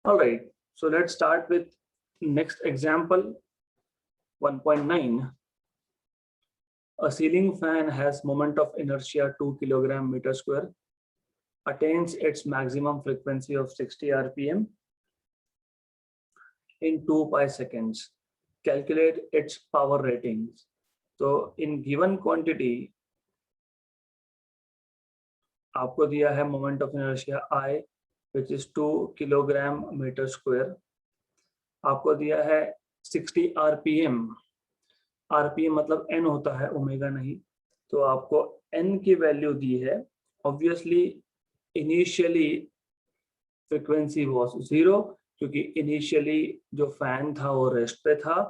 All right, so let's start with next example 1.9. A ceiling fan has moment of inertia 2 kilogram meter square, attains its maximum frequency of 60 rpm in 2 pi seconds. Calculate its power ratings. So in given quantity आपको दिया है moment of inertia I which is 2 kilogram meter square. आपको दिया है 60 rpm. rpm मतलब n होता है omega नहीं, तो आपको n की वैल्यू दी है. ऑब्वियसली इनिशियली फ्रीक्वेंसी वॉज 0 क्योंकि इनिशियली जो फैन था वो रेस्ट पे था,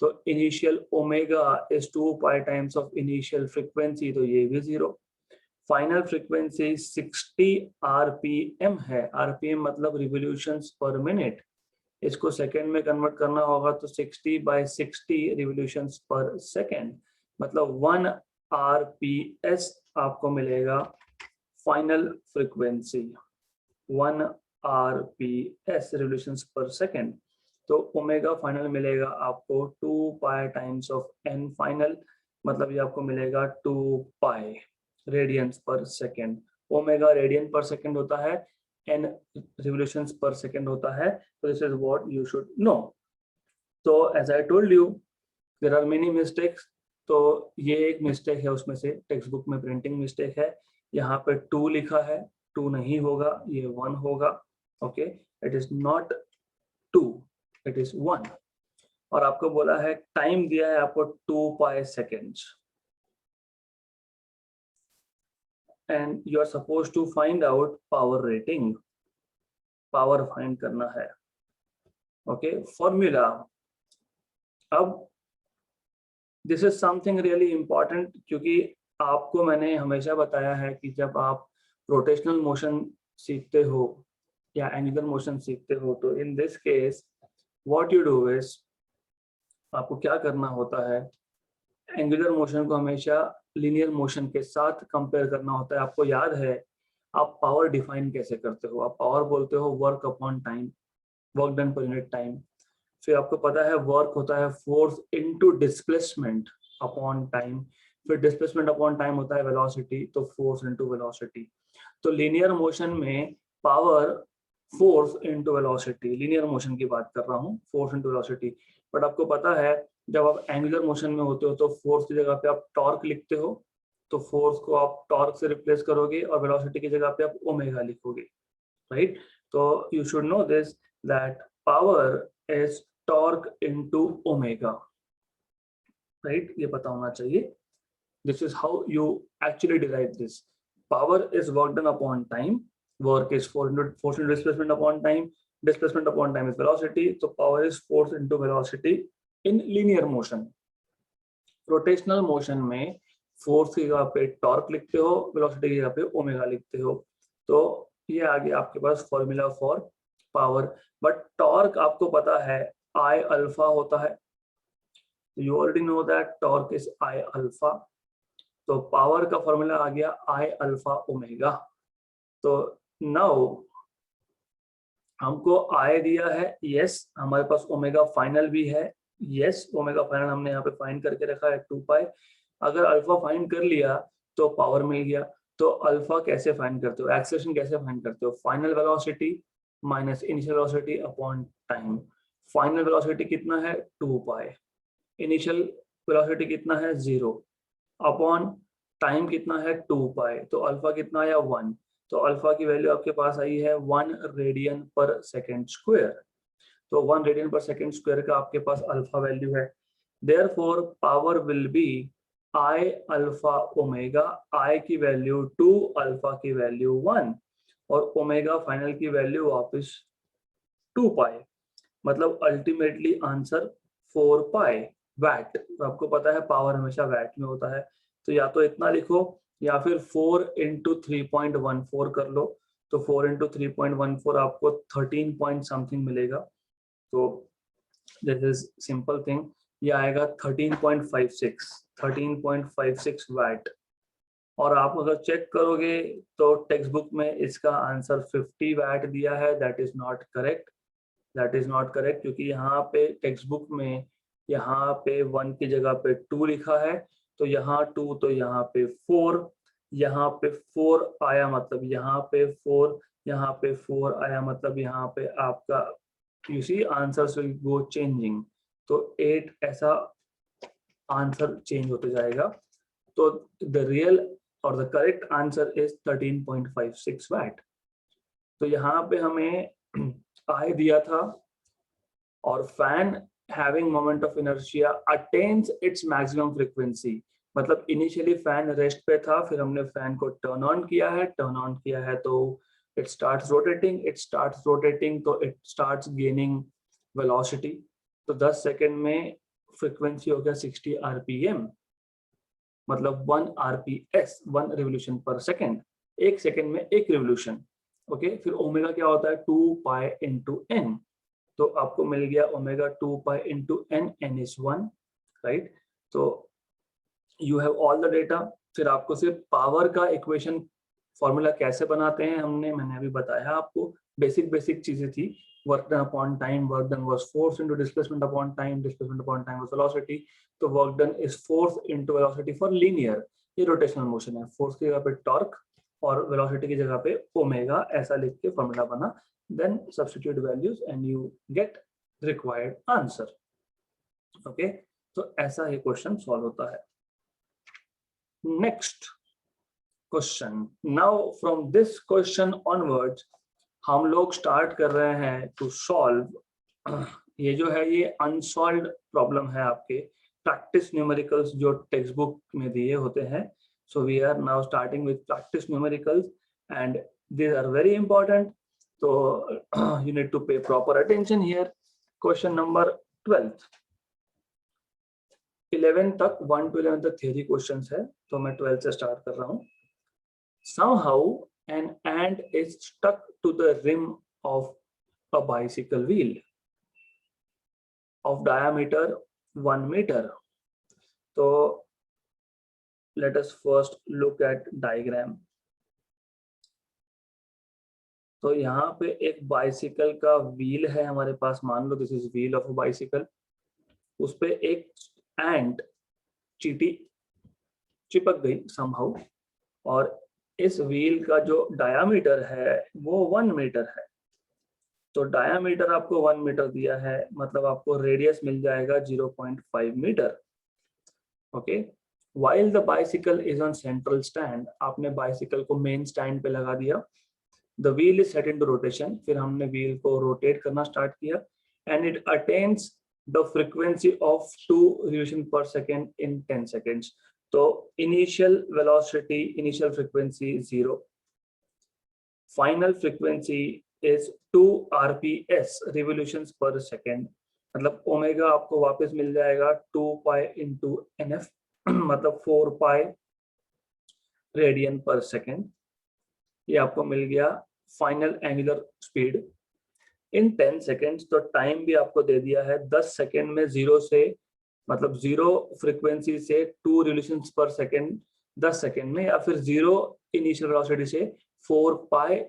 तो initial omega is 2 pi times of initial frequency, तो ये भी 0. फाइनल फ्रीक्वेंसी 60 आरपीएम है. आरपीएम मतलब रिवोल्यूशंस पर मिनट. इसको सेकंड में कन्वर्ट करना होगा तो 60 बाय 60 रिवोल्यूशंस पर सेकंड, मतलब 1 आरपीएस आपको मिलेगा final frequency. 1 RPS revolutions per second. तो ओमेगा फाइनल मिलेगा आपको 2 pi times of N final, मतलब ये आपको मिलेगा 2 pi radians per second. Omega radian per second होता है, एन रिवोल्यूशंस पर सेकंड होता है. तो this is what you should know. तो as I told you there are many mistakes. तो ये एक मिस्टेक है उसमें से, टेक्स्ट बुक में प्रिंटिंग मिस्टेक है. यहाँ पे 2 लिखा है, 2 नहीं होगा, ये 1 होगा. Okay, it is not 2, it is 1. और आपको बोला है टाइम दिया है आपको 2 pi seconds and you are supposed to find out power rating. Power find करना है. Okay, formula. अब this is something really important, क्योंकि आपको मैंने हमेशा बताया है कि जब आप रोटेशनल मोशन सीखते हो या एंगुलर मोशन सीखते हो, तो इन this case what you do is, आपको क्या करना होता है, एंगुलर मोशन को हमेशा लीनियर मोशन के साथ कंपेयर करना होता है. आपको याद है आप पावर डिफाइन कैसे करते हो? आप पावर बोलते हो work upon time, work done per unit time. फिर आपको पता है वर्क होता है force into displacement upon time. फिर डिस्प्लेसमेंट अपॉन टाइम होता है वेलोसिटी, तो फोर्स इनटू वेलोसिटी. तो लीनियर मोशन में power force into velocity, linear motion की बात कर रहा हूँ, फोर्स इनटू वेलोसिटी. बट आपको पता है जब आप एंगुलर मोशन में होते हो तो फोर्स की जगह पे आप टॉर्क लिखते हो, तो फोर्स को आप टॉर्क से रिप्लेस करोगे और वेलोसिटी की जगह पे आप ओमेगा लिखोगे, राइट? तो you should no this that power is torque into omega, right? ये पता होना चाहिए. This is how you actually derive this. Power is work done upon time, work is force into displacement upon time, displacement upon time is velocity, so power is force into velocity in linear motion. Rotational motion में force की जगह पे torque लिखते हो, velocity की जगह पे omega लिखते हो. तो ये आ गया आपके पास formula for power. But torque आपको पता है आई अल्फा होता है, you already know that torque is I alpha. तो पावर का फॉर्मूला आ गया आई अल्फा ओमेगा. तो नाउ हमको आई दिया है, यस. हमारे पास ओमेगा फाइनल भी है, यस. ओमेगा फाइनल हमने यहाँ पे फाइंड करके रखा है 2 पाई. अगर अल्फा फाइंड कर लिया तो पावर मिल गया. तो अल्फा कैसे फाइंड करते हो, एक्सेलरेशन कैसे फाइंड करते हो? Final velocity minus initial velocity upon time. Final velocity कितना है 2 पाई, इनिशियल वेलोसिटी कितना है 0, अपॉन टाइम कितना है 2 पाई. तो अल्फा कितना आया 1. तो अल्फा की वैल्यू आपके पास आई है 1 रेडियन पर सेकेंड स्क्वायर. तो 1 रेडियन पर सेकेंड स्क्वायर का आपके पास अल्फा वैल्यू है. Therefore power will be I alpha omega. I की वैल्यू 2, अल्फा की वैल्यू 1 और ओमेगा फाइनल की वैल्यू वापस 2 पाई. मतलब अल्टीमेटली आंसर 4 पाई वैट. तो आपको पता है पावर हमेशा वैट में होता है, तो या तो इतना लिखो या फिर 4 इंटू 3.14 कर लो. तो 4 इंटू 3.14 आपको 13 पॉइंट समथिंग मिलेगा. तो दिस इज सिंपल थिंग, ये आएगा 13.56 वैट. और आप अगर चेक करोगे तो टेक्स्ट बुक में इसका आंसर 50 वैट दिया है, that is not correct. That is not correct, क्योंकि यहाँ पे टेक्स्ट बुक में यहाँ पे 1 की जगह पे 2 लिखा है, तो यहाँ 2 तो यहाँ पे 4, यहाँ पे 4 आया मतलब यहाँ पे 4, यहाँ पे 4 आया मतलब यहाँ पे आपका you see answers will go changing, तो 8 ऐसा आंसर चेंज होते जाएगा। तो द रियल और the correct answer is 13.56 watt. तो यहाँ पे हमें आई दिया था, और fan having moment of inertia attains its maximum frequency, मतलब इनिशियली फैन रेस्ट पे था, फिर हमने फैन को टर्न ऑन किया है तो इट स्टार्ट्स रोटेटिंग, तो इट स्टार्ट्स गेनिंग वेलोसिटी। तो 10 सेकेंड में फ्रीक्वेंसी हो गया 60 आरपीएम, मतलब 1 आरपीएस, 1 रिवोल्यूशन पर सेकेंड, एक सेकेंड में एक रिवोल्यूशन। ओके, फिर ओमेगा क्या होता है 2 पाई इंटू एन, तो आपको मिल गया omega 2 pi into N, N is 1, right. तो you have all the data. फिर आपको सिर्फ पावर का इक्वेशन फॉर्मूला कैसे बनाते हैं मैंने अभी बताया आपको, बेसिक चीजें थी। Work done upon time, work done was force into displacement upon time, displacement upon time was velocity, तो work done is force into velocity for linear, ये रोटेशनल मोशन है, फोर्स की जगह पे टॉर्क और वेलोसिटी की जगह पे ओमेगा, ऐसा लिख के फॉर्मूला बना, then substitute values and you get required answer. Okay, तो ऐसा ये क्वेश्चन सॉल्व होता है। Next question, now from this question onwards हम लोग स्टार्ट कर रहे हैं टू सॉल्व, ये जो है ये अनसॉल्व्ड प्रॉब्लम है आपके प्रैक्टिस न्यूमेरिकल्स जो टेक्स्ट बुक में दिए होते हैं। So we are now starting with practice numericals and these are very important, so you need to pay proper attention here. Question number 12, 11 तक 1 to 11 तक theory questions है, तो मैं 12 से start कर रहा हूँ। Somehow an ant is stuck to the rim of a bicycle wheel of diameter 1 meter. So let us first look at diagram. तो यहाँ पे एक बाइसिकल का व्हील है हमारे पास, मान लो this is wheel of a bicycle, उस पे एक एंट चींटी चिपक गई समहाउ, और इस व्हील का जो डायामीटर है वो 1 मीटर है। तो डायामीटर आपको 1 मीटर दिया है, मतलब आपको रेडियस मिल जाएगा 0.5 metre. Okay, while the bicycle is on central stand, आपने बाइसिकल को मेन स्टैंड पे लगा दिया। The wheel is set into rotation, फिर हमने व्हील को रोटेट करना स्टार्ट किया, and it attains the frequency of 2 revolution per second in 10 seconds. तो initial velocity, initial frequency 0, final frequency is 2 rps revolutions per second, मतलब omega आपको वापस मिल जाएगा 2 पाई इंटू nf, मतलब 4 पाई रेडियन पर सेकेंड, ये आपको मिल गया final angular speed in 10 seconds. तो टाइम भी आपको दे दिया है 10 सेकेंड में, 0 से मतलब 0 फ्रीक्वेंसी से 2 रिवोल्यूशंस पर सेकेंड 10 सेकेंड में, या फिर 0 इनिशियल वेलोसिटी से 4 पाई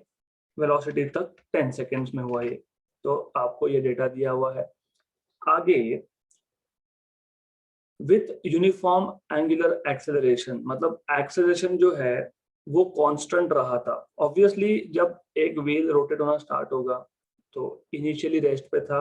वेलोसिटी तक 10 सेकेंड्स में हुआ ये। तो आपको ये डेटा दिया हुआ है। आगे विथ यूनिफॉर्म एंगुलर एक्सेलरेशन, मतलब एक्सेलरेशन जो है वो कांस्टेंट रहा था। ऑब्वियसली जब एक व्हील रोटेट होना स्टार्ट होगा तो इनिशियली रेस्ट पे था,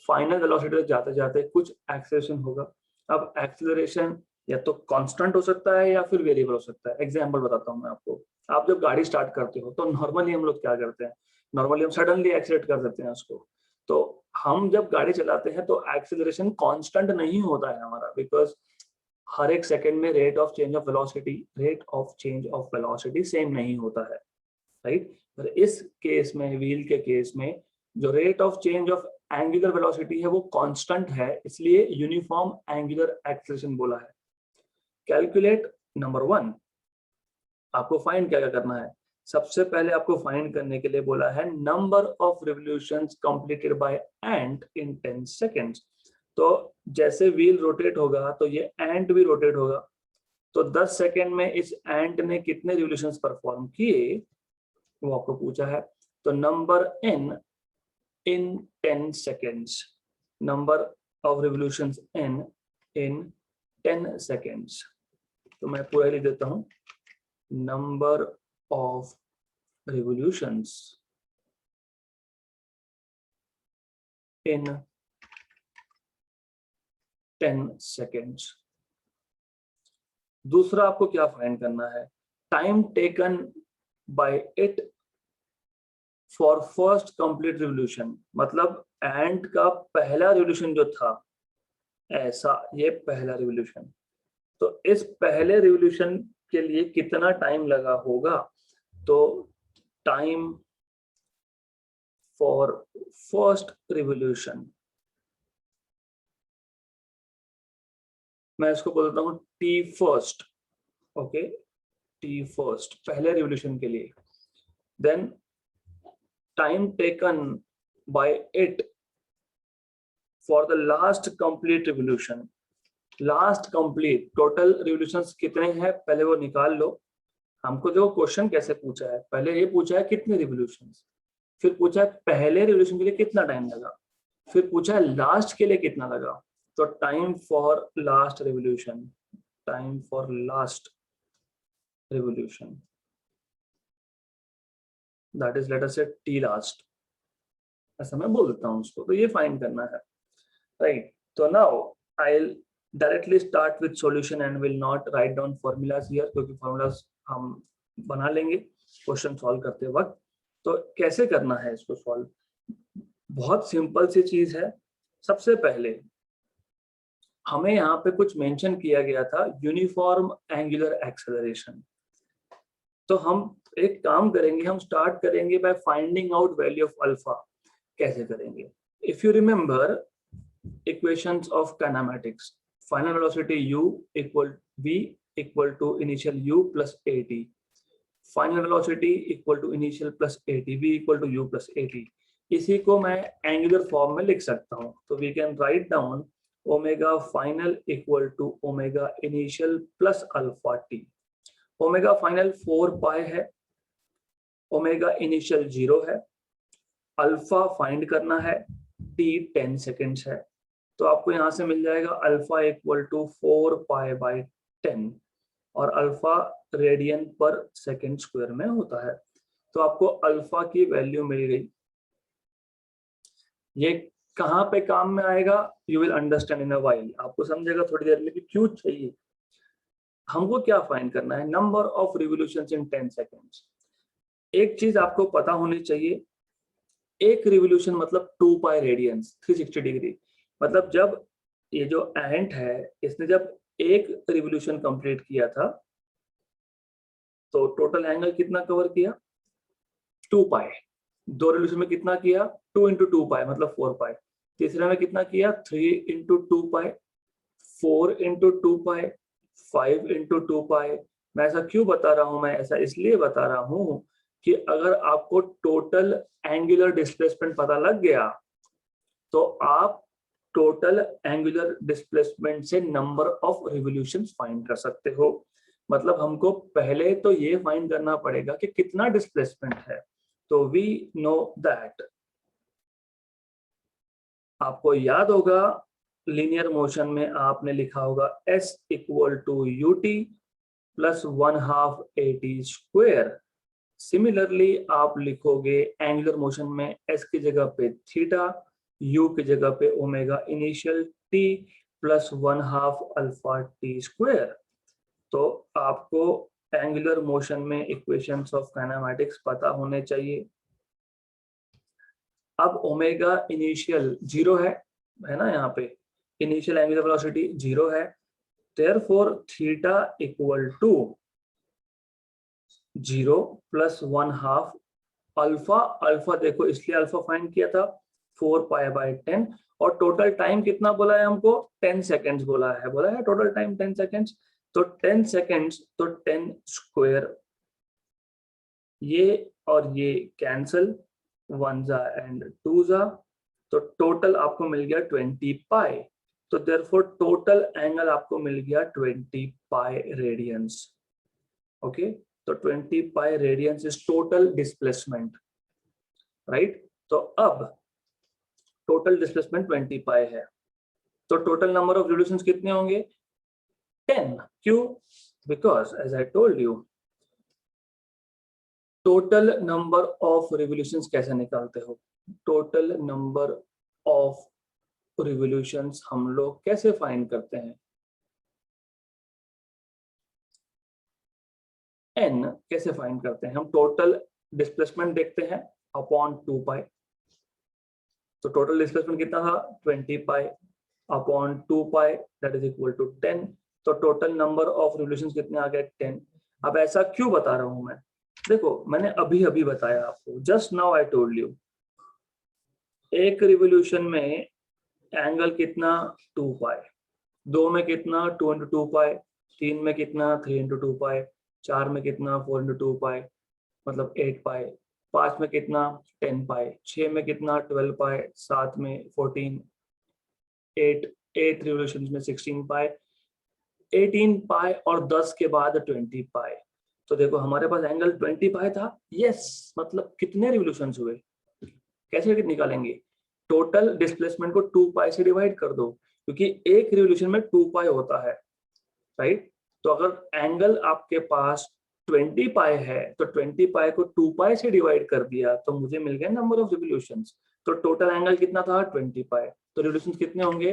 फाइनल वेलोसिटी जाते जाते कुछ एक्सेलरेशन होगा। अब एक्सेलरेशन या तो कांस्टेंट हो सकता है या फिर वेरिएबल हो सकता है। एग्जांपल बताता हूँ मैं आपको, आप जब गाड़ी स्टार्ट करते हो तो नॉर्मली हम लोग क्या करते हैं, नॉर्मली हम सडनली एक्सेलरेट कर देते हैं उसको। तो हम जब गाड़ी चलाते हैं तो एक्सेलरेशन कांस्टेंट नहीं होता है हमारा, बिकॉज हर एक सेकंड में rate of change of velocity same नहीं होता है, राइट। पर इस केस में, व्हील के केस में, जो rate of change of angular velocity है वो कांस्टेंट है, इसलिए यूनिफॉर्म एंगुलर एक्सेलरेशन बोला है। कैलकुलेट नंबर 1, आपको फाइंड क्या करना है। सबसे पहले आपको फाइंड करने के लिए बोला है number of revolutions completed by ant in 10 seconds. तो जैसे व्हील रोटेट होगा तो ये एंट भी रोटेट होगा, तो 10 सेकेंड में इस एंट ने कितने रिवोल्यूशंस परफॉर्म किए वो आपको पूछा है। तो number n in 10 seconds. Number of revolutions n in 10 seconds. तो मैं पूरा लिख देता हूँ, number of revolutions in 10 seconds. दूसरा आपको क्या फाइंड करना है, time taken by it for first complete revolution, मतलब एंड का पहला रिवोल्यूशन जो था, ऐसा ये पहला रिवोल्यूशन, तो इस पहले रिवोल्यूशन के लिए कितना टाइम लगा होगा, तो टाइम फॉर फर्स्ट रिवोल्यूशन, मैं इसको बोलता हूँ T first, okay, T first पहले रिवोल्यूशन के लिए. Then time taken by it for the last complete revolution. Last complete, total revolutions कितने हैं पहले वो निकाल लो. हमको जो क्वेश्चन कैसे पूछा है, पहले ये पूछा है कितने रिवोल्यूशंस, फिर पूछा है पहले रिवोल्यूशन के लिए कितना टाइम लगा, फिर पूछा है लास्ट के लिए कितना लगा. तो time for last revolution, time for last revolution, that is late us से टी लास्ट, ऐसा मैं बोल देता हूँ उसको. तो ये फाइंड करना है, राइट. तो now I will directly start with solution and will not write down formulas here, क्योंकि फॉर्मूलाज हम बना लेंगे क्वेश्चन सॉल्व करते वक्त. तो कैसे करना है इसको सॉल्व, बहुत सिंपल सी चीज है. सबसे पहले हमें यहाँ पे कुछ मेंशन किया गया था, यूनिफॉर्म एंगुलर एक्सेलरेशन. तो हम एक काम करेंगे, हम स्टार्ट करेंगे by finding out value of alpha. कैसे करेंगे, if you remember equations of kinematics, final velocity u equal v equal to initial u plus at, final velocity equal to initial plus at, v equal to u plus at. इसी को मैं angular form में लिख सकता हूँ. तो we can write down omega final equal to omega initial plus alpha T. Omega final 4 pi है, omega initial 0 है, अल्फा फाइंड करना है, टी 10 सेकेंड्स है. तो आपको यहां से मिल जाएगा alpha equal to 4 pi by 10, और अल्फा रेडियन पर सेकेंड स्क्वायर में होता है. तो आपको अल्फा की वैल्यू मिल गई. ये कहाँ पे काम में आएगा, you will understand in a while, आपको समझेगा थोड़ी देर में कि क्यों चाहिए. हमको क्या फाइंड करना है, number of revolutions in 10 seconds. एक चीज आपको पता होनी चाहिए, एक रिवोल्यूशन मतलब 2 पाई रेडियंस 360 डिग्री. मतलब जब ये जो एंट है, इसने जब एक रिवोल्यूशन कंप्लीट किया था, तो टोटल एंगल कितना कवर किया, 2 पाई. दो रिवोल्यूशन में कितना किया, 2 इंटू 2 पाई मतलब 4 पाई. तीसरे में कितना किया, 3 इंटू 2 पाई, 4 इंटू 2 पाई, 5 इंटू 2 पाई. मैं ऐसा क्यों बता रहा हूं, मैं ऐसा इसलिए बता रहा हूं कि अगर आपको टोटल एंगुलर डिस्प्लेसमेंट पता लग गया, तो आप टोटल एंगुलर डिस्प्लेसमेंट से नंबर ऑफ रिवोल्यूशंस फाइंड कर सकते हो. मतलब हमको पहले तो ये फाइंड करना पड़ेगा कि कितना डिस्प्लेसमेंट है. तो वी नो दैट, आपको याद होगा लीनियर मोशन में आपने लिखा होगा s equal to U T plus 1/2 at square. Similarly आप लिखोगे एंगुलर मोशन में s की जगह पे थीटा, u की जगह पे omega initial t plus 1/2 alpha t square. तो आपको एंगुलर मोशन में इक्वेशंस ऑफ काइनेमैटिक्स पता होने चाहिए. अब ओमेगा इनिशियल 0 है ना, यहाँ पे इनिशियल एंगुलर वेलोसिटी 0 है. Therefore theta equal to 0 plus 1/2 alpha. Alpha देखो इसलिए अल्फा फाइंड किया था 4 पाई बाई 10, और टोटल टाइम कितना बोला है हमको, 10 सेकेंड्स बोला है टोटल टाइम 10 सेकेंड्स. तो 10 सेकेंड्स तो 10 स्क्वायर, ये और ये कैंसल, 1 जा एंड 2 जा, तो टोटल आपको मिल गया 20 पाई. तो देयरफॉर टोटल एंगल आपको मिल गया 20 पाई रेडियंस. ओके, तो 20 पाई radiance is total displacement, right. तो अब टोटल डिस्प्लेसमेंट 20 पाई है, तो टोटल नंबर ऑफ रिवोल्यूशंस कितने होंगे? 10. क्यों? Because as I told you, total number of revolutions कैसे निकालते हो? टोटल नंबर ऑफ रिवोल्यूशंस हम लोग कैसे फाइंड करते हैं? n कैसे फाइंड करते हैं? हम टोटल डिस्प्लेसमेंट देखते हैं अपॉन 2 पाई। तो टोटल डिस्प्लेसमेंट कितना था? 20 pi upon 2 pi, that is equal to 10। तो टोटल नंबर ऑफ रिवोल्यूशंस कितने आ गए? 10। अब ऐसा क्यों बता रहा हूं मैं? देखो, मैंने अभी अभी बताया आपको, just now I told you, एक रिवोल्यूशन में एंगल कितना? 2 पाई, 2 में कितना? 2 इंटू 2 पाई, 3 में कितना? 3 इंटू 2 पाई, 4 में कितना? 4 इंटू 2 पाई, मतलब 8 पाई, 5 में कितना? 10 पाई, 6 में कितना? 12 पाई, 7 में 14, 8 रिवोल्यूशन में 16 पाई, 18 पाई और 10 के बाद 20 पाई। तो देखो हमारे पास एंगल 20 पाई था, यस, मतलब कितने रिवोल्यूशन हुए? कैसे निकालेंगे? टोटल डिस्प्लेसमेंट को 2 पाई से डिवाइड कर दो, क्योंकि एक रिवोल्यूशन में 2 पाई होता है, राइट? तो अगर एंगल आपके पास 20 पाई है तो 20 पाई को 2 पाई से डिवाइड कर दिया तो मुझे मिल गया नंबर ऑफ रिवोल्यूशंस। तो टोटल एंगल कितना था? 20 पाई। तो रिवोल्यूशंस कितने होंगे?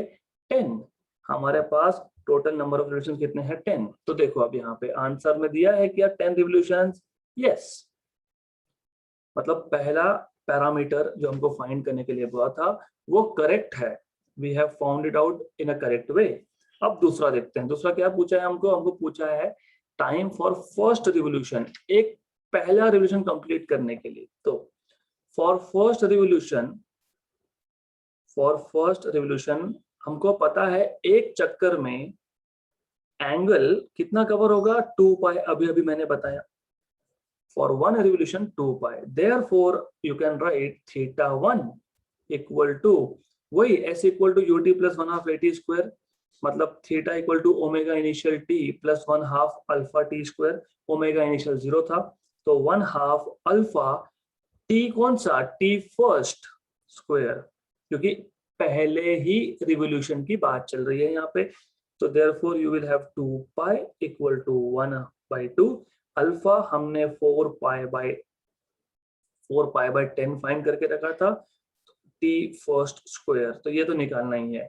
10। हमारे पास टोटल नंबर ऑफ रिवोल्यूशंस कितने हैं? 10। तो देखो अब यहाँ पे आंसर में दिया है क्या? 10 रिवोल्यूशंस। यस, मतलब पहला पैरामीटर जो हमको फाइंड करने के लिए बोला था वो करेक्ट है। We have found it out in a correct way. अब दूसरा देखते हैं। दूसरा क्या पूछा है हमको? हमको पूछा है टाइम फॉर फर्स्ट रिवोल्यूशन, एक पहला रिवोल्यूशन कंप्लीट करने के लिए। तो फॉर फर्स्ट रिवोल्यूशन हमको पता है एक चक्कर में एंगल कितना कवर होगा? 2 पाई, अभी अभी मैंने बताया। For one revolution 2 pi, therefore you can write theta 1 equal to वही s equal to ut plus 1 half at square, मतलब theta equal to omega initial t plus 1 half alpha t square। omega initial 0 था तो 1 half alpha t कौन सा? t first square, क्योंकि पहले ही revolution की बात चल रही है यहाँ पे। तो therefore you will have 2 pi equal to 1 by 2। Alpha हमने 4 पाई बाय 10 फाइंड करके रखा था, टी फर्स्ट स्क्वायर, तो ये तो निकालना ही है।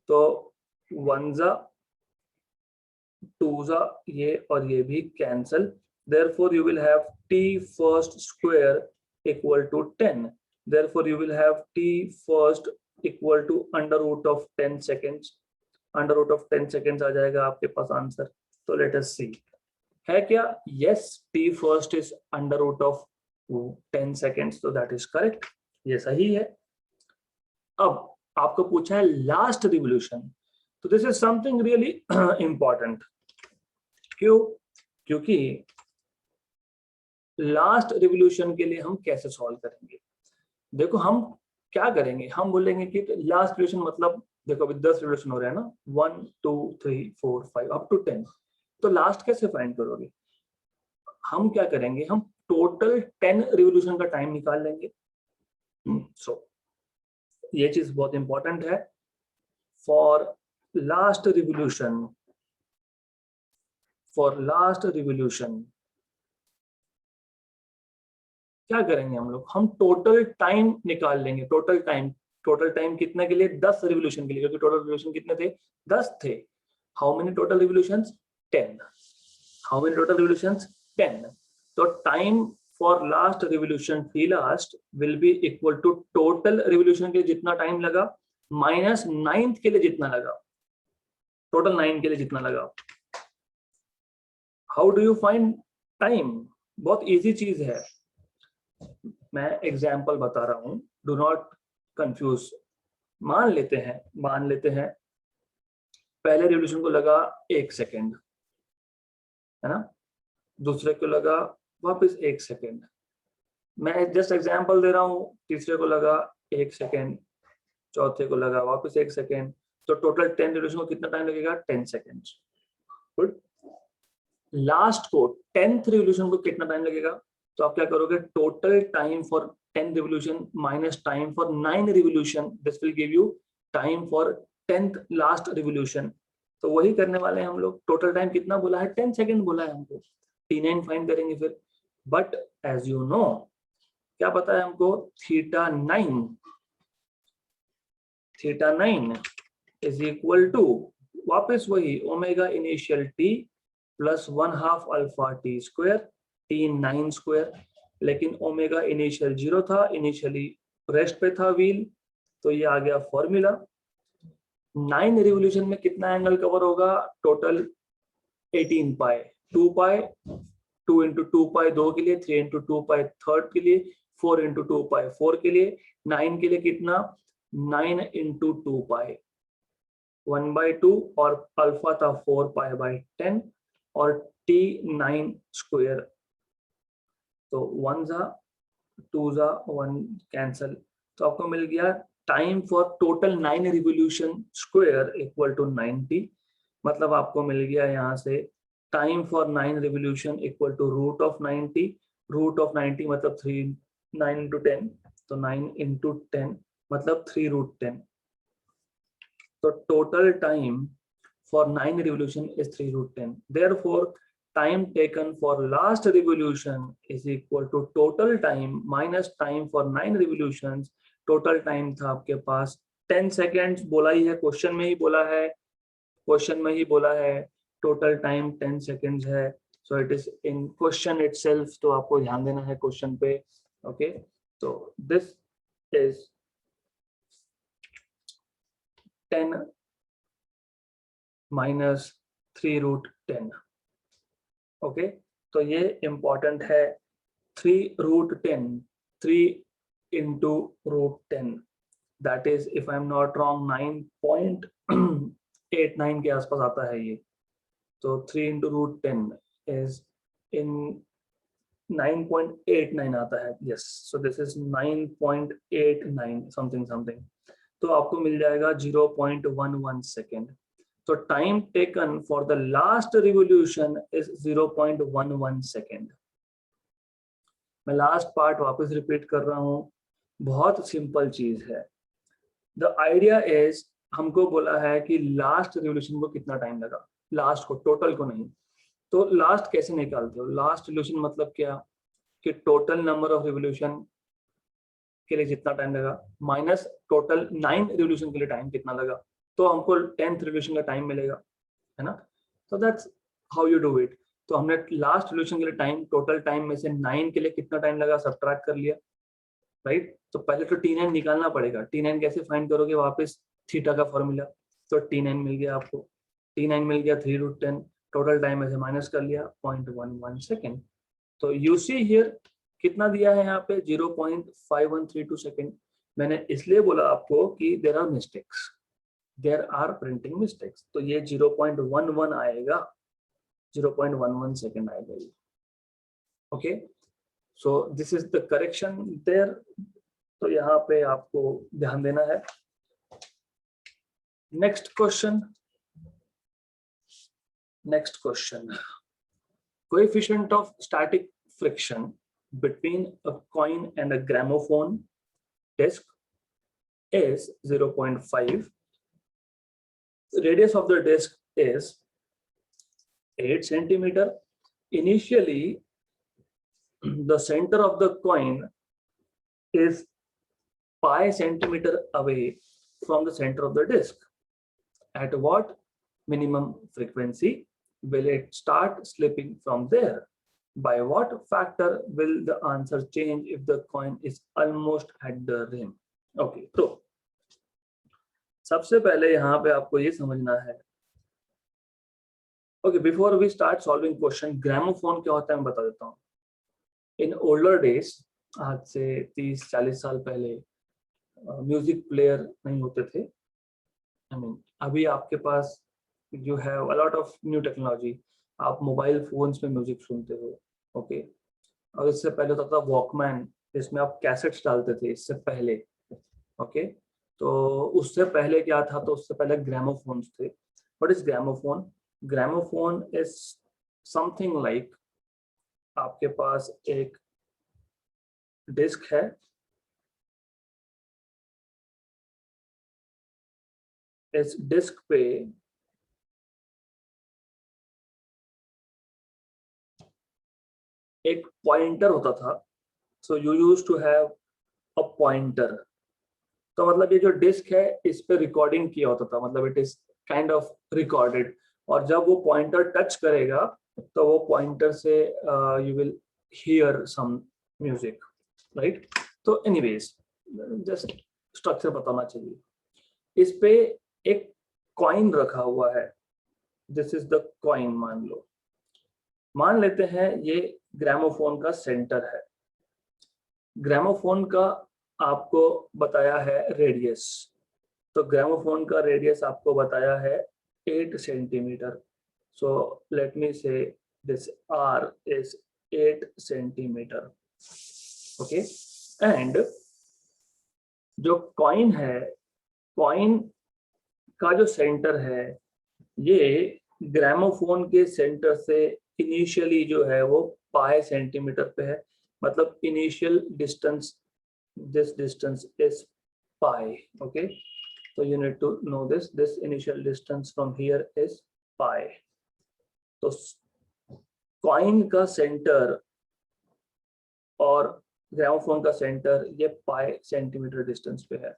तो 1 जा 2 जा ये और ये भी cancel, therefore you will have T first square equal to 10। Therefore you will have T first equal to under root of 10 seconds. Under root of 10 seconds आ जाएगा आपके पास आंसर। तो लेट अस सी, है क्या? Yes, T first is under root of 10 seconds, तो that is correct, ये सही है। अब आपको पूछा है लास्ट रिवोल्यूशन, तो this is something really important. क्यों? क्योंकि लास्ट रिवोल्यूशन के लिए हम कैसे सॉल्व करेंगे? देखो हम क्या करेंगे, हम बोलेंगे कि लास्ट रिवोल्यूशन मतलब देखो अभी 10 रिवोल्यूशन हो रहे हैं ना, 1 2 3 4 5 अप टू 10, तो लास्ट कैसे फाइंड करोगे? हम क्या करेंगे, हम टोटल 10 रिवोल्यूशन का टाइम निकाल लेंगे। सो ये चीज बहुत इंपॉर्टेंट है। फॉर लास्ट रिवोल्यूशन क्या करेंगे हम लोग? हम टोटल टाइम निकाल लेंगे। टोटल टाइम कितने के लिए? 10 रिवोल्यूशन के लिए, क्योंकि टोटल रिवोल्यूशन कितने थे? 10 थे। How many total revolutions? 10। How many total revolutions? 10। तो time for last revolution t last will be equal to total revolution के लिए जितना टाइम लगा माइनस 9th के लिए जितना लगा, टोटल 9 के लिए जितना लगा। How do you find time? बहुत इजी चीज है, मैं एग्जाम्पल बता रहा हूं, डू नॉट कंफ्यूज। मान लेते हैं पहले रिवोल्यूशन को लगा 1 सेकेंड, है ना, दूसरे को लगा वापस 1 सेकेंड, मैं जस्ट एग्जांपल दे रहा हूँ, तीसरे को लगा 1 सेकेंड, चौथे को लगा वापस 1 सेकेंड, तो टोटल 10 रिवोल्यूशन को कितना टाइम लगेगा? 10 सेकेंड्स। गुड। लास्ट को 10th रिवोल्यूशन को कितना टाइम लगेगा? तो आप क्या करोगे, total time for 10 revolution minus time for 9 revolution, this will give you time for 10th last revolution. तो वही करने वाले हैं हम लोग. टोटल टाइम कितना बोला है? 10 सेकेंड बोला है हमको. T9 फाइंड करेंगे फिर. बट एज यू नो, क्या पता है हमको? थीटा 9 इज इक्वल टू वापस वही omega initial T plus 1/2 alpha T square T9 square. लेकिन ओमेगा इनिशियल 0 था, इनिशियली रेस्ट पे था व्हील, तो ये आ गया फॉर्मूला. 9 रिवोल्यूशन में कितना एंगल कवर होगा? टोटल 18 पाई. 2 पाई 2 इंटू 2 पाई 2 के लिए, 3 इंटू 2 पाई थर्ड के लिए, 4 इंटू 2 पाई 4 के लिए, 9 के लिए कितना? 9 इंटू 2 पाई 1/2 और अल्फा था 4 पाई बाई 10 और T9 स्क्वायर. तो 1 जा 2 जा 1 कैंसल, तो आपको मिल गया time for total 9 revolution square equal to 90. मतलब आपको मिल गया यहाँ से time for 9 revolution equal to root of 90. Root of 90 मतलब 3, 9 इंटू 10, तो 9 इंटू 10 मतलब 3√10. तो total time for 9 revolution is 3√10. Therefore, time taken for last revolution is equal to total time minus time for 9 revolutions. Total time था आपके पास 10 seconds. बोला ही है, question में ही बोला है, क्वेश्चन में ही बोला है टोटल टाइम 10 seconds है. So it is in question itself. तो आपको ध्यान देना है क्वेश्चन पे. Okay, so this is 10 minus 3√10. Okay, तो ये इंपॉर्टेंट है. 3√10, 3 into √10, that is if I am not wrong 9.89 के आसपास आता है ये. तो 3 into √10 इज इन 9.89 आता है. Yes, so this is 9.89 something. तो आपको मिल जाएगा 0.11 second. So time taken for the last revolution is 0.11 second. मैं लास्ट पार्ट वापस रिपीट कर रहा हूँ. बहुत सिंपल चीज है. The idea is, हमको बोला है कि लास्ट रिवोल्यूशन को कितना टाइम लगा, लास्ट को, टोटल को नहीं. तो लास्ट कैसे निकालते हो? लास्ट रिवोल्यूशन मतलब क्या कि टोटल नंबर ऑफ रिवोल्यूशन के लिए जितना टाइम लगा माइनस टोटल 9 रिवोल्यूशन के लिए टाइम कितना लगा, तो हमको 10th रिवोल्यूशन का टाइम मिलेगा, है ना. तो that's how you do it. तो हमने लास्ट रिवोल्यूशन के लिए टाइम, टोटल टाइम में से 9 के लिए कितना टाइम लगा सब्ट्रैक्ट कर लिया, राइट. तो पहले तो T9 निकालना पड़ेगा. T9 कैसे फाइंड करोगे? वापस थीटा का फॉर्मूला. तो T9 मिल गया आपको, T9 मिल गया 3√10. टोटल टाइम में से माइनस कर लिया 0.11 सेकेंड. तो यू सी हियर कितना दिया है यहाँ पे? 0.5132 सेकेंड. मैंने इसलिए बोला आपको कि there are mistakes, there are printing mistakes. तो ये 0.11 आएगा, 0.11 सेकेंड आएगा ये. Okay, so this is the correction there. तो यहाँ पे आपको ध्यान देना है. Next question. Coefficient of static friction between a coin and a gramophone disc is 0.5. Radius of the disc is 8 centimeter. Initially, the center of the coin is pi centimeter away from the center of the disc. At what minimum frequency will it start slipping from there? By what factor will the answer change if the coin is almost at the rim? Okay, तो सबसे पहले यहाँ पे आपको ये समझना है. Okay, before we start solving question, gramophone क्या होता है मैं बता देता हूँ. In older days, आज से 30-40 साल पहले म्यूजिक प्लेयर नहीं होते थे. I mean, अभी आपके पास you have a lot of new technology. आप मोबाइल फोन्स में म्यूजिक सुनते हो. ओके, और इससे पहले होता था वॉकमैन, जिसमें आप कैसेट्स डालते थे. इससे पहले ओके, तो उससे पहले क्या था? तो उससे पहले ग्रामोफोन्स थे. What is gramophone? Gramophone is something like आपके पास एक डिस्क है इस डिस्क पे एक पॉइंटर होता था, so you use to have a pointer. तो मतलब ये जो डिस्क है इस पे रिकॉर्डिंग किया होता था, मतलब it is kind of recorded, और जब वो पॉइंटर टच करेगा तो वो पॉइंटर से you will hear some music, right. तो एनीवेज जस्ट स्ट्रक्चर बताना चाहिए। इस पे एक कॉइन रखा हुआ है, दिस इज द कॉइन। मान लेते हैं ये ग्रामोफोन का सेंटर है। ग्रामोफोन का आपको बताया है रेडियस, तो ग्रामोफोन का रेडियस आपको बताया है 8 सेंटीमीटर। सो लेट मी से this R is 8 centimetre, okay. And जो कॉइन है, कॉइन का जो सेंटर है ये ग्रामोफोन के सेंटर से इनिशियली जो है वो पाई सेंटीमीटर पे है, मतलब initial distance, this distance is pi, okay. So you need to know this initial distance from here is pi. तो कॉइन का सेंटर और ग्रामोफोन का सेंटर ये पाई सेंटीमीटर डिस्टेंस पे है।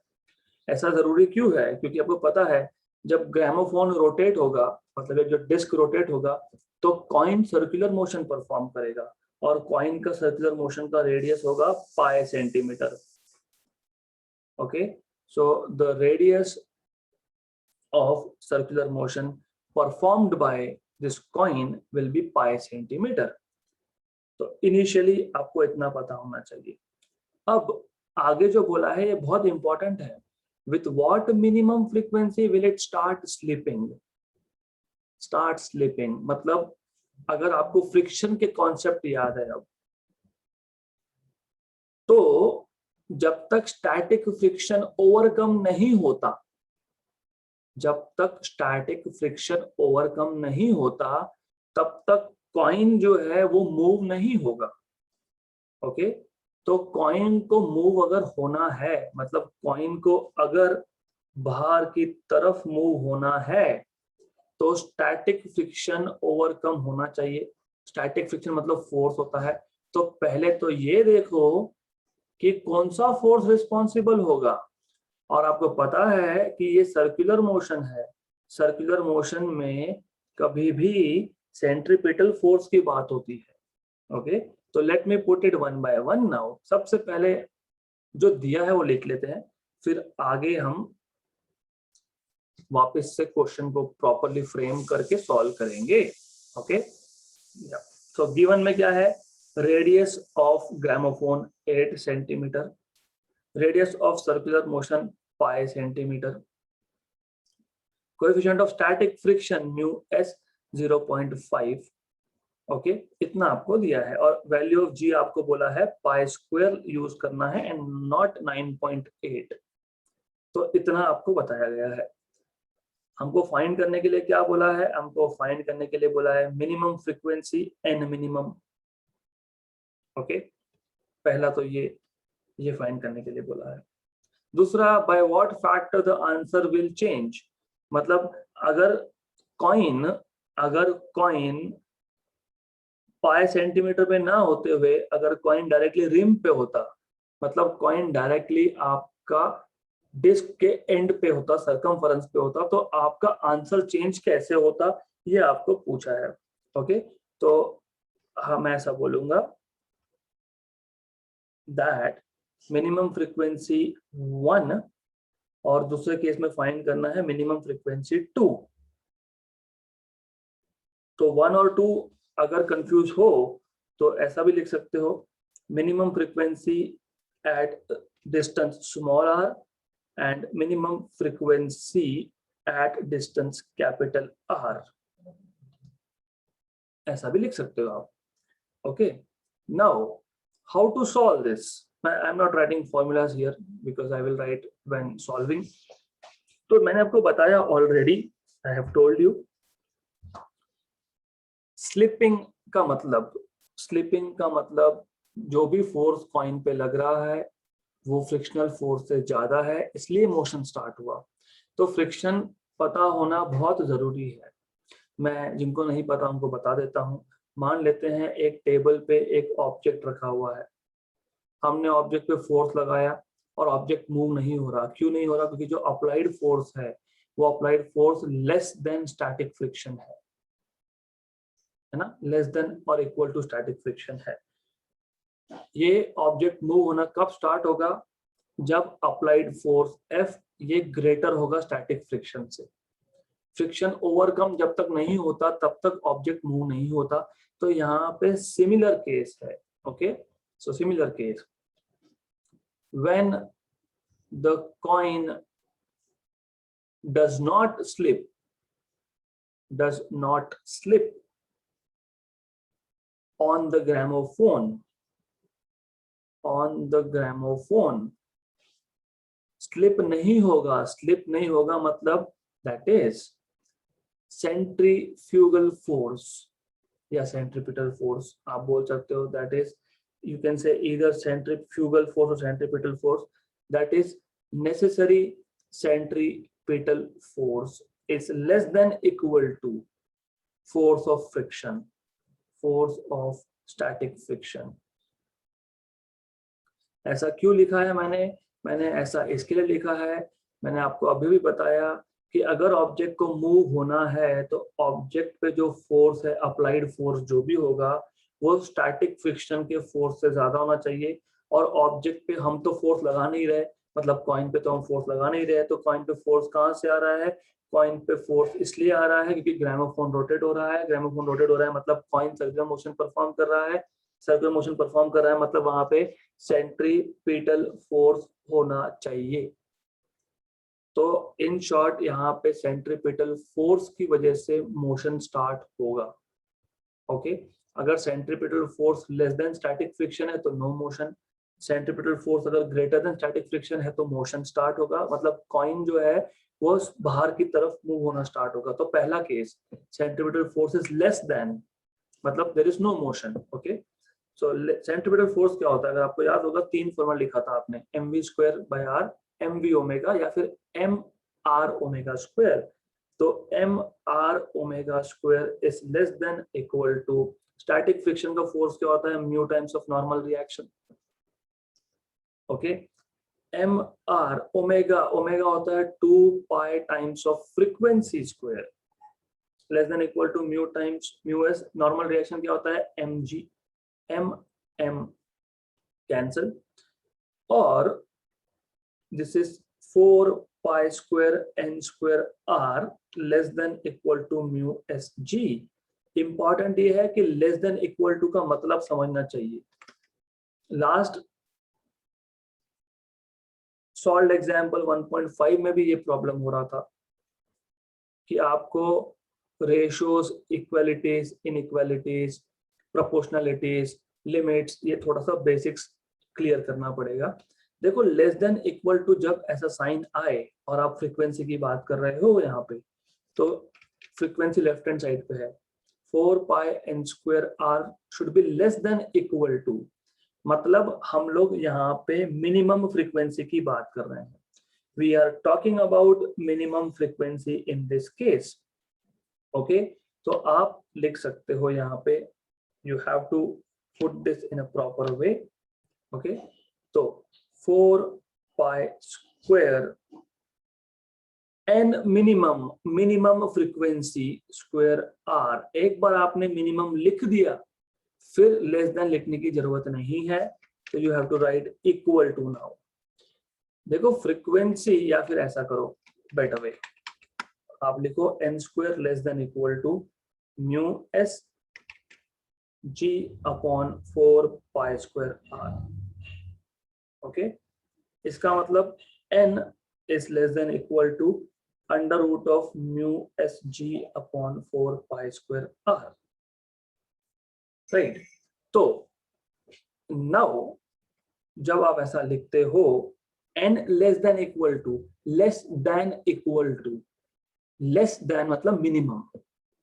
ऐसा जरूरी क्यों है? क्योंकि आपको पता है जब ग्रामोफोन रोटेट होगा, मतलब जो डिस्क रोटेट होगा, तो कॉइन सर्कुलर मोशन परफॉर्म करेगा, और कॉइन का सर्कुलर मोशन का रेडियस होगा पाई centimetre, okay. So the radius of circular motion performed by this coin will be pi centimeter. तो इनिशियली आपको इतना पता होना चाहिए। अब आगे जो बोला है ये बहुत इंपॉर्टेंट है। With what minimum frequency will it start slipping? Start slipping मतलब अगर आपको फ्रिक्शन के कॉन्सेप्ट याद है अब, तो जब तक स्टैटिक फ्रिक्शन ओवरकम नहीं होता, जब तक स्टैटिक फ्रिक्शन ओवरकम नहीं होता तब तक कॉइन जो है वो मूव नहीं होगा, ओके। तो कॉइन को मूव अगर होना है, मतलब कॉइन को अगर बाहर की तरफ मूव होना है, तो स्टैटिक फ्रिक्शन ओवरकम होना चाहिए। स्टैटिक फ्रिक्शन मतलब फोर्स होता है। तो पहले तो ये देखो कि कौन सा फोर्स रिस्पॉन्सिबल होगा, और आपको पता है कि ये सर्कुलर मोशन है। सर्कुलर मोशन में कभी भी सेंट्रीपिटल फोर्स की बात होती है, ओके। तो let me put it one by one now. सबसे पहले जो दिया है वो लिख लेते हैं, फिर आगे हम वापस से क्वेश्चन को प्रॉपरली फ्रेम करके सॉल्व करेंगे, ओके। सो गिवन में क्या है? Radius of gramophone 8 centimetre, radius of circular motion pi centimetre, coefficient of static friction mu s 0.5, okay. इतना आपको दिया है, और वैल्यू ऑफ जी आपको बोला है पाई स्क्वायर यूज करना है एंड नॉट 9.8। तो इतना आपको बताया गया है। हमको फाइंड करने के लिए क्या बोला है? हमको फाइंड करने के लिए बोला है minimum frequency n minimum, okay. पहला तो ये फाइंड करने के लिए बोला है। दूसरा, bye what factor the answer will change, मतलब अगर कॉइन पाई सेंटीमीटर पे ना होते हुए अगर कॉइन डायरेक्टली रिम पे होता, मतलब कॉइन डायरेक्टली आपका डिस्क के एंड पे होता, सर्कमफरेंस पे होता, तो आपका आंसर चेंज कैसे होता, ये आपको पूछा है, ओके। तो हाँ, मैं ऐसा बोलूंगा दैट मिनिमम फ्रीक्वेंसी 1 और दूसरे केस में फाइंड करना है मिनिमम फ्रीक्वेंसी 2। तो 1 और 2 अगर कंफ्यूज हो तो ऐसा भी लिख सकते हो, minimum frequency at distance small r and minimum frequency at distance capital R, ऐसा भी लिख सकते हो आप, okay. Now how to solve this? I am not writing formulas here because I will write when solving. तो मैंने आपको बताया already, I have told you slipping का मतलब जो भी फोर्स कॉइन पे लग रहा है वो फ्रिक्शनल फोर्स से ज्यादा है, इसलिए मोशन स्टार्ट हुआ। तो फ्रिक्शन पता होना बहुत जरूरी है। मैं जिनको नहीं पता उनको बता देता हूँ। मान लेते हैं एक टेबल पे एक ऑब्जेक्ट रखा हुआ है, हमने ऑब्जेक्ट पे फोर्स लगाया और ऑब्जेक्ट मूव नहीं हो रहा। क्यों नहीं हो रहा? क्योंकि जो अप्लाइड फोर्स है वो applied force less than static friction है ना, लेस देन और इक्वल टू स्टैटिक फ्रिक्शन है। ये ऑब्जेक्ट मूव होना कब स्टार्ट होगा? जब अप्लाइड फोर्स F ये ग्रेटर होगा स्टैटिक फ्रिक्शन से। फ्रिक्शन ओवरकम जब तक नहीं होता तब तक ऑब्जेक्ट मूव नहीं होता। तो यहाँ पे सिमिलर केस है। Okay, so similar case, when the coin does not slip on the gramophone, slip नहीं होगा मतलब दैट इज सेंट्रीफ्यूगल फोर्स या सेंट्रीपिटल फोर्स आप बोल सकते हो। That is, you can say either centrifugal force और centripetal force. That is necessary centripetal force is less than equal to force of static friction। ऐसा क्यों लिखा है मैंने ऐसा इसके लिए लिखा है, मैंने आपको अभी भी बताया कि अगर ऑब्जेक्ट को मूव होना है तो ऑब्जेक्ट पे जो फोर्स है, अप्लाइड फोर्स जो भी होगा, वो स्टैटिक फ्रिक्शन के फोर्स से ज्यादा होना चाहिए। और ऑब्जेक्ट पे हम तो फोर्स लगा नहीं रहे, मतलब कॉइन पे तो हम फोर्स लगा नहीं रहे, तो कॉइन पे फोर्स कहाँ से आ रहा है? कॉइन पे फोर्स इसलिए आ रहा है क्योंकि ग्रामोफोन रोटेट हो रहा है, मतलब कॉइन सर्कुलर मोशन परफॉर्म कर रहा है। सर्कुलर मोशन परफॉर्म कर रहा है मतलब वहां पे सेंट्रीपिटल फोर्स होना चाहिए। तो इन शॉर्ट यहाँ पे सेंट्रीपिटल फोर्स की वजह से मोशन स्टार्ट होगा। ओके, अगर centripetal force less than static friction है तो नो मोशन। सेंट्रीपिटल फोर्स अगर ग्रेटर देन स्टैटिक फ्रिक्शन है तो मोशन स्टार्ट होगा, मतलब कॉइन जो है वो बाहर की तरफ मूव होना स्टार्ट होगा। तो पहला case, centripetal force is less than, मतलब there is no motion. Okay, so centripetal force क्या होता है? अगर आपको याद होगा 3 फॉर्मूला लिखा था आपने, mv²/r, mv ओमेगा या फिर mr ओमेगा स्क्वायर। तो mr omega square is less than equal to static friction का फोर्स क्या होता है? Mu times of normal reaction. Okay, mr omega होता है 2 pi times of frequency square, less than equal to mu times mu s. Normal reaction क्या होता है? mg, m cancel, और this is 4 pi square n square r less than equal to mu s ji. Important ये है कि less than equal to का मतलब समझना चाहिए। लास्ट सॉल्व एग्जांपल 1.5 में भी ये प्रॉब्लम हो रहा था कि आपको रेशियोज, इक्वालिटीज, इनइक्वालिटीज, प्रोपोर्शनलिटीज, लिमिट्स, ये थोड़ा सा बेसिक्स क्लियर करना पड़ेगा। देखो, लेस देन इक्वल टू जब ऐसा साइन आए और आप फ्रीक्वेंसी की बात कर रहे हो यहाँ पे, तो फ्रीक्वेंसी लेफ्ट हैंड साइड पे है, 4 pi n square r should be less than equal to, मतलब हम लोग यहाँ पे मिनिमम फ्रीक्वेंसी की बात कर रहे हैं। We are talking about minimum frequency in this case. Okay, तो आप लिख सकते हो यहाँ पे, you have to put this in a proper way। okay, तो 4 pi square n minimum frequency square r। एक बार आपने मिनिमम लिख दिया फिर लेस देन लिखने की जरूरत नहीं है, तो you have to write equal to now. देखो फ्रीक्वेंसी, या फिर ऐसा करो बेटर वे, आप लिखो n square less than equal to mu s g upon 4 pi square r। Okay, इसका मतलब n is less than equal to under root of mu s g upon 4 pi square r, right. तो now जब आप ऐसा लिखते हो n less than equal to, less than मतलब minimum.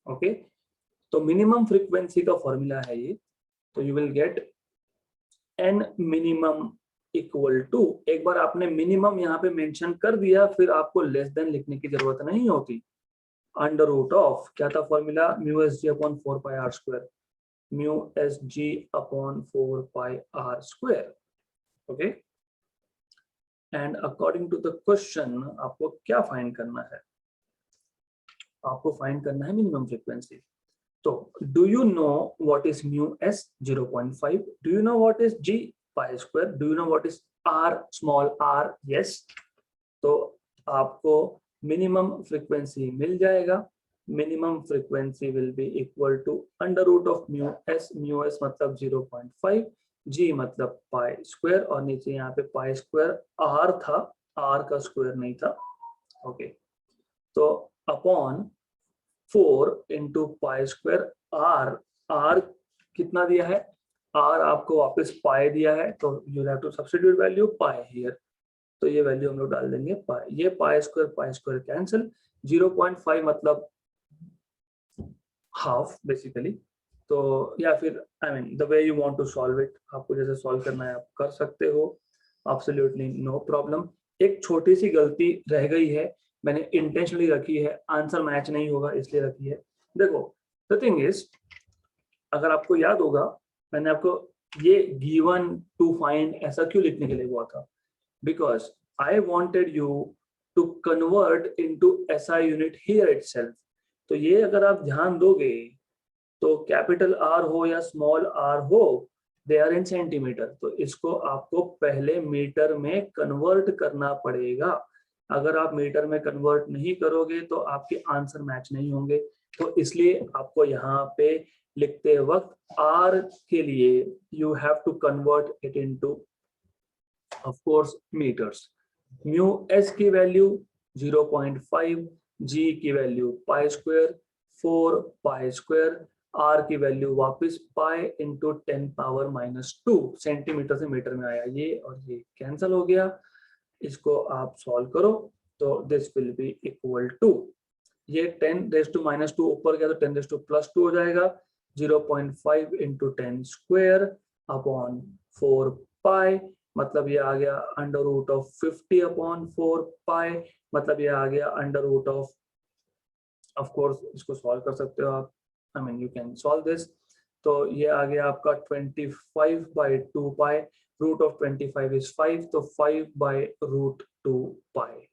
Okay, तो मिनिमम फ्रीक्वेंसी का फॉर्मूला है ये, तो you will get n minimum equal to, एक बार आपने मिनिमम यहाँ पे मेंशन कर दिया फिर आपको लेस देन लिखने की जरूरत नहीं होती। अंडर रूट ऑफ क्या था formula, mu s g upon 4 pi r square, mu s g upon 4 pi r square. Okay, and according to the question आपको क्या फाइंड करना है, आपको फाइंड करना है मिनिमम फ्रीक्वेंसी। तो do you know what is mu s 0.5, do you know what is g pi square, do you know what is r small r, yes. तो आपको मिनिमम फ्रीक्वेंसी मिल जाएगा, minimum frequency will be equal to under root of mu s मतलब 0.5, जी मतलब pi square, और नीचे यहाँ पे पाई स्क्वायर आर था, आर का स्क्वायर नहीं था। ओके, तो upon 4 into pi square r, r कितना दिया है, आर आपको वापस पाई दिया है, तो you have to substitute value pi here, तो ये वैल्यू हम लोग डाल देंगे पाई, ये पाई स्क्वायर कैंसिल, 0.5 मतलब हाफ बेसिकली। तो या फिर I mean the way you want to solve it, आपको जैसे सॉल्व करना है आप कर सकते हो, एब्सोल्युटली नो प्रॉब्लम। एक छोटी सी गलती रह गई है, मैंने इंटेंशनली रखी है, आंसर मैच नहीं होगा इसलिए रखी है। देखो द थिंग इज, अगर आपको याद होगा मैंने आपको ये गिवन टू फाइंड ऐसा क्यों लिखने के लिए हुआ था, because I wanted you to convert into SI unit here itself. तो ये अगर आप ध्यान दोगे तो कैपिटल आर हो या स्मॉल आर हो, दे आर इन सेंटीमीटर, तो इसको आपको पहले मीटर में कन्वर्ट करना पड़ेगा। अगर आप मीटर में कन्वर्ट नहीं करोगे तो आपके आंसर मैच नहीं होंगे, तो इसलिए आपको यहाँ पे लिखते वक्त आर के लिए you have to convert it into of course metres. Mu S की वैल्यू 0.5, जी की value pi square 4 pi square, are की वैल्यू वापस पाई इंटू 10 पावर -2, सेंटीमीटर से मीटर में आया ये, और ये कैंसिल हो गया। इसको आप सॉल्व करो तो this will be equal to, ये 10 रेज टू -2 ऊपर गया तो 10 रेज टू +2 हो जाएगा, 0.5 इंटू 10 स्क्वायर अपॉन 4 पाई, मतलब ये आ गया अंडर रूट ऑफ 50 अपॉन 4 पाई, मतलब ये आ गया अंडर रूट ऑफ कोर्स इसको सॉल्व कर सकते हो आप, I mean you can solve this. तो ये आ गया आपका 25/2 पाई, रूट ऑफ 25 इज 5, तो 5/√2 पाई।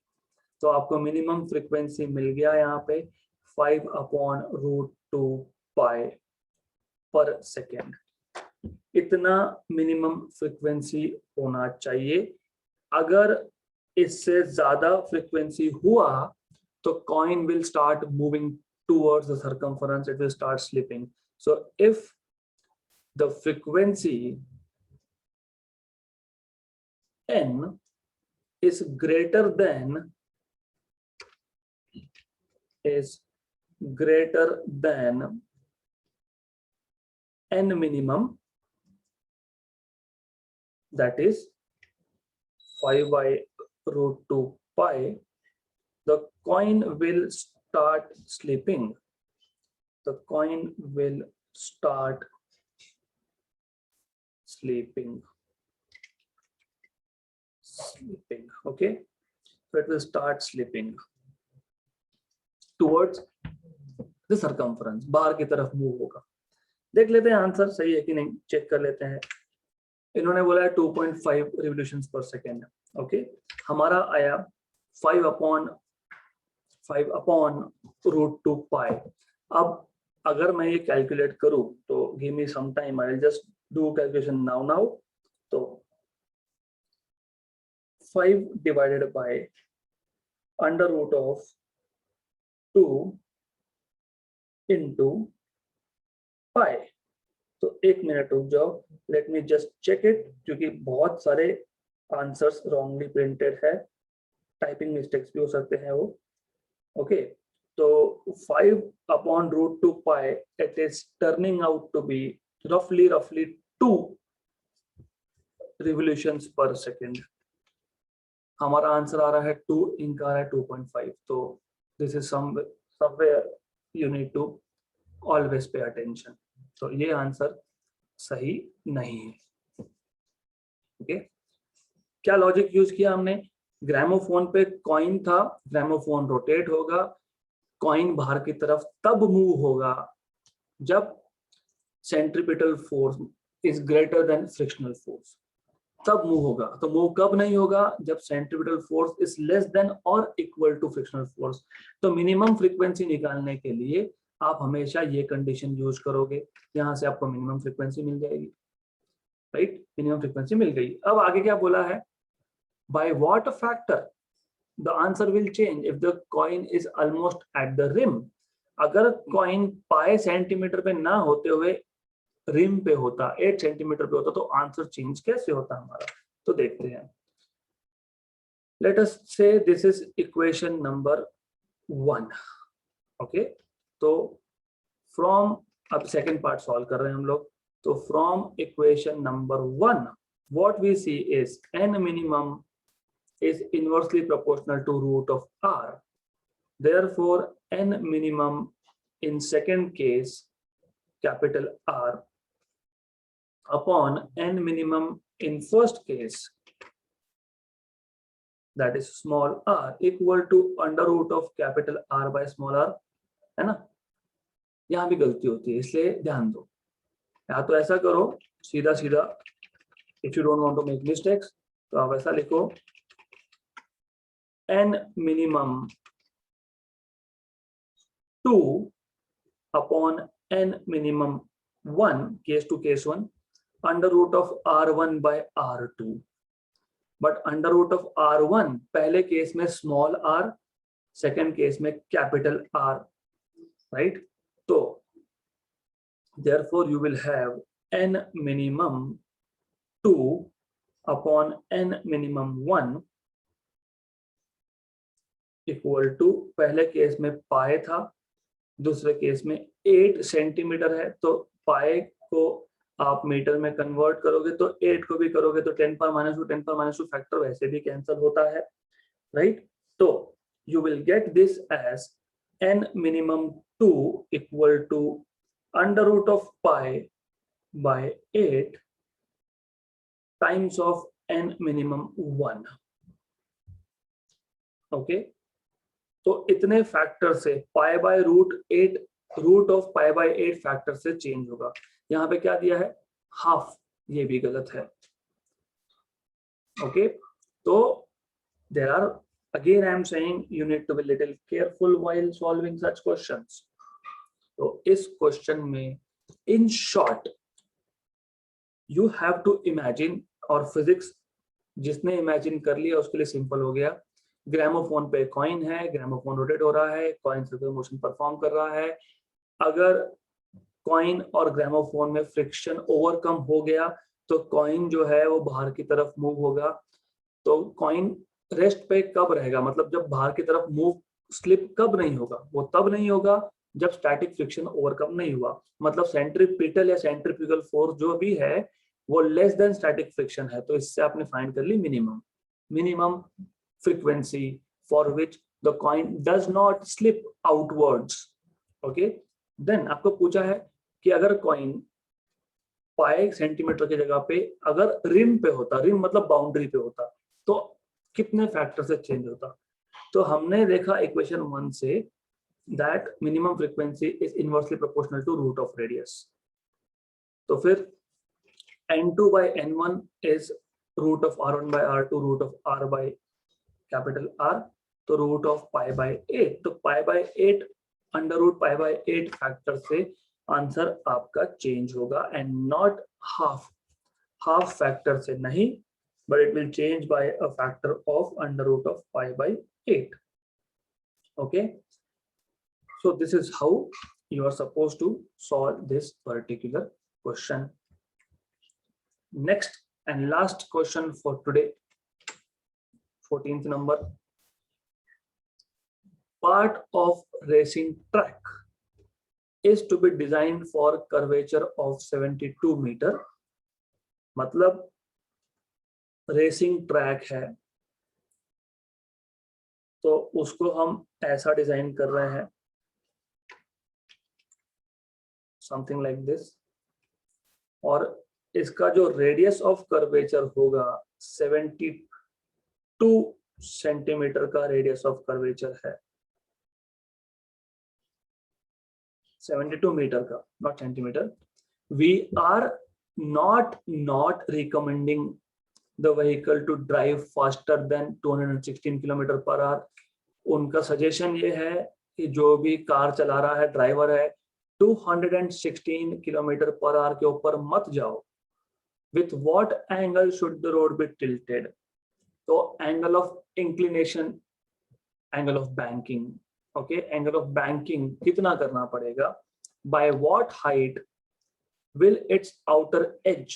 तो आपको मिनिमम फ्रीक्वेंसी मिल गया यहाँ पे 5/√2 पाई पर सेकेंड। इतना मिनिमम फ्रीक्वेंसी होना चाहिए। अगर इससे ज्यादा फ्रीक्वेंसी हुआ तो coin will start moving towards the circumference, it will start slipping. So if the frequency n is greater than n minimum, that is 5/√2 pi, the coin will start slipping. The coin will start sleeping. Okay, so it will start slipping towards the circumference, बाहर की तरफ move होगा। देख लेते हैं answer सही है कि नहीं, चेक कर लेते हैं। इन्होंने बोला है 2.5 रिवोल्यूशंस पर सेकेंड। ओके, हमारा आया 5/√2 पाई। अब अगर मैं ये कैलकुलेट करूं तो give me some time, I will just do calculation now. तो 5 divided by under root of 2 into pi. तो 1 मिनट रुक जाओ, let me just check it, क्योंकि बहुत सारे आंसर्स रॉन्गली प्रिंटेड है, टाइपिंग मिस्टेक्स भी हो सकते हैं वो। ओके, तो 5/√2 pi, it is turning out to be रफली 2 रिवोल्यूशंस पर सेकेंड। हमारा आंसर आ रहा है 2, इनका आ रहा है 2.5, तो this is somewhere you need to always pay attention. तो ये आंसर सही नहीं है। ओके, क्या लॉजिक यूज किया हमने, ग्रामोफोन पे कॉइन था, ग्रामोफोन रोटेट होगा, कॉइन बाहर की तरफ तब मूव होगा जब centripetal force is greater than frictional force, तब मूव होगा। तो मूव कब नहीं होगा, जब centripetal force is less then और इक्वल टू फ्रिक्शनल फोर्स। तो मिनिमम फ्रीक्वेंसी निकालने के लिए आप हमेशा ये कंडीशन यूज करोगे, यहां से आपको मिनिमम फ्रीक्वेंसी मिल जाएगी, राइट, मिनिमम फ्रीक्वेंसी मिल गई। अब आगे क्या बोला है, by what factor the answer will change if the coin is almost at the rim. अगर कॉइन पाई सेंटीमीटर पे ना होते हुए रिम पे होता, 8 सेंटीमीटर पे होता, तो आंसर चेंज कैसे होता हमारा, तो देखते हैं। Let us say this is equation number 1, okay. तो फ्रॉम, अब सेकंड पार्ट सॉल्व कर रहे हैं हम लोग, तो from equation number 1 what we see is n minimum is inversely proportional to root of r. Therefore, n minimum in second case, capital R, upon n minimum in first case, that is small r, equal to under root of capital R by small r, है ना। यहाँ भी गलती होती है, इसलिए ध्यान दो। या तो ऐसा करो सीधा सीधा, if you don't want to make mistakes, तो आप ऐसा लिखो n minimum 2 upon n minimum 1, case 2 case 1, under root of r1 by r2, but under root of r1 पहले केस में स्मॉल r, सेकंड केस में कैपिटल R, राइट। तो therefore you will have n minimum 2 upon n minimum 1 equal to, पहले case में पाए था, दूसरे case में 8 सेंटीमीटर है, तो पाए को आप मीटर में कन्वर्ट करोगे तो 8 को भी करोगे तो 10 पर -2, 10 पर -2 फैक्टर वैसे भी कैंसिल होता है, राइट। तो you will get this as n minimum 2 equal to under root of pi by 8 times of n minimum 1, okay. तो इतने फैक्टर से pi by root 8, root of pi by 8 factor से change होगा। यहाँ पे क्या दिया है, हाफ, ये भी गलत है, ओके। तो there are, again I am saying you need to be little careful while solving such questions. तो इस क्वेश्चन में in short you have to imagine, और फिजिक्स जिसने इमेजिन कर लिया उसके लिए सिंपल हो गया। ग्रामोफोन पे कॉइन है, ग्रामोफोन रोटेट हो रहा है, कॉइन सर्कुलर मोशन परफॉर्म कर रहा है। अगर कॉइन और ग्रामोफोन में फ्रिक्शन ओवरकम हो गया तो कॉइन जो है वो बाहर की तरफ मूव होगा। तो कॉइन रेस्ट पे कब रहेगा, मतलब जब बाहर की तरफ मूव, स्लिप कब नहीं होगा, वो तब नहीं होगा जब स्टैटिक फ्रिक्शन ओवरकम नहीं हुआ। मतलब सेंट्रीपिटल या सेंट्रीफ्यूगल फोर्स जो भी है वो लेस देन स्टैटिक फ्रिक्शन है। तो इससे आपने फाइंड कर ली minimum frequency for which the coin does not slip outwards, okay। then आपको पूछा है कि अगर कॉइन पाई सेंटीमीटर की जगह पे अगर रिम पे होता, रिम मतलब बाउंड्री पे होता, तो कितने फैक्टर से चेंज होता। तो हमने देखा इक्वेशन 1 से that minimum frequency is inversely proportional to root of radius. तो फिर n2 by n1 is root of r1 by r2 root of r by capital R, तो रूट ऑफ पाई बाय 8, तो pi by 8 under root pi by 8 factor से answer आपका change होगा, and not half factor से नहीं, but it will change by a factor of under root of pi by 8, okay. So this is how you are supposed to solve this particular question. Next and last question for today, 14th number. Part of racing track is to be designed for curvature of 72 meter. मतलब racing track है तो उसको हम ऐसा design कर रहे हैं, something like this, और इसका जो रेडियस ऑफ कर्वेचर होगा 72 2 सेंटीमीटर का रेडियस ऑफ कर्वेचर है, 72 मीटर का, not centimetre. We are not recommending the vehicle to drive faster than 216 kilometre per hour. उनका सजेशन ये है कि जो भी कार चला रहा है, ड्राइवर है, 216 किलोमीटर पर आवर के ऊपर मत जाओ। With what angle should the road be tilted? तो angle of inclination, angle of banking, okay, angle of banking कितना करना पड़ेगा? By what height will its outer edge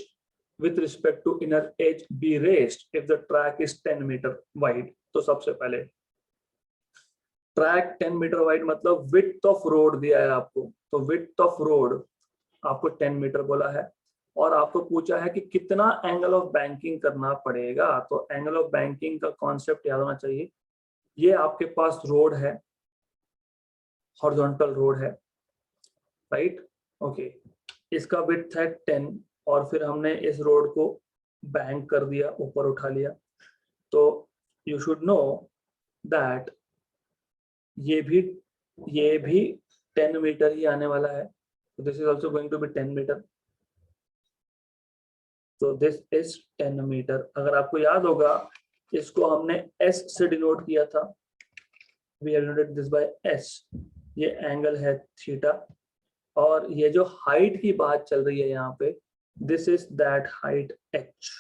with respect to inner edge be raised if the track is 10 meter wide? तो सबसे पहले track 10 metre wide मतलब width of road दिया है आपको, तो विड्थ ऑफ रोड आपको 10 मीटर बोला है, और आपको पूछा है कि कितना एंगल ऑफ बैंकिंग करना पड़ेगा। तो एंगल ऑफ बैंकिंग का कॉन्सेप्ट याद होना चाहिए। ये आपके पास रोड है, हॉरिजॉन्टल रोड है, राइट, ओके, इसका विड्थ है 10 और फिर हमने इस रोड को बैंक कर दिया, ऊपर उठा लिया। तो यू शुड नो दैट ये भी 10 मीटर ही आने वाला है। This is also going to be 10 metre. तो दिस इज 10 मीटर। अगर आपको याद होगा, इसको हमने S से डिनोट किया था, we have denoted this by S। ये एंगल है थीटा, और ये जो हाइट की बात चल रही है यहाँ पे, this is that height H।